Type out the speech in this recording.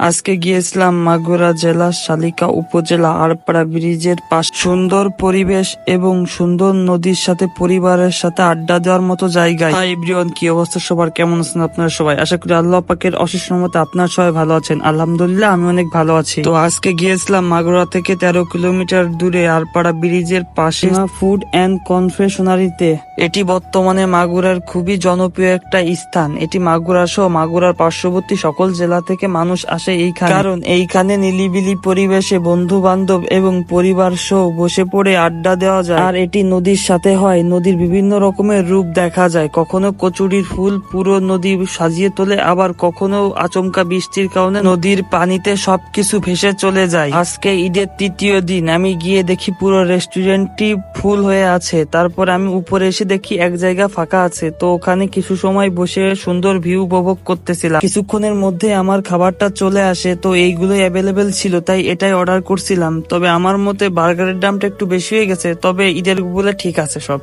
আজকে গিয়েছিলাম মাগুরা জেলার শালিকা উপজেলা আড়পাড়া ব্রিজের পাশ। সুন্দর পরিবেশ এবং সুন্দর নদীর সাথে পরিবারের সাথে আড্ডা দেওয়ার মতো জায়গায়। হাই এভরিওয়ান, কি অবস্থা সবার, কেমন আছেন আপনারা সবাই? আশা করি আল্লাহ পাকের অশেষ রহমতে আপনারা সবাই ভালো আছেন। আলহামদুলিল্লাহ, আমি অনেক ভালো আছি। তো আজকে গিয়েছিলাম মাগুরা থেকে 13 কিলোমিটার দূরে আড়পাড়া ব্রিজের পাশে ফুড অ্যান্ড কনফেশনারিতে। এটি বর্তমানে মাগুরার খুবই জনপ্রিয় একটা স্থান। এটি মাগুরা সহ মাগুরার পার্শ্ববর্তী সকল জেলা থেকে মানুষ আসে এইখানে, কারণ এইখানে নিলিবিলি পরিবেশে বন্ধু বান্ধব এবং পরিবার সহ বসে পড়ে আড্ডা দেওয়া যায়। আর এটি নদীর সাথে হয়, নদীর বিভিন্ন রকমের রূপ দেখা যায়। কখনো কচুরির ফুল পুরো নদী সাজিয়ে তোলে, আবার কখনো আচমকা বৃষ্টির কারণে নদীর পানিতে সবকিছু ভেসে চলে যায়। আজকে ঈদের তৃতীয় দিন, আমি গিয়ে দেখি পুরো রেস্টুরেন্টটি ফুল হয়ে আছে। তারপর আমি উপরে এসে দেখি এক জায়গা ফাঁকা আছে, তো ওখানে কিছু সময় বসে সুন্দর ভিউ উপভোগ করতেছিলাম। কিছুক্ষণের মধ্যে আমার খাবারটা চলে আসে, তো এইগুলোই অ্যাভেলেবেল ছিল, তাই এটাই অর্ডার করছিলাম। তবে আমার মতে বার্গারের দামটা একটু বেশি হয়ে গেছে, তবে ঈদের বলে ঠিক আছে সব।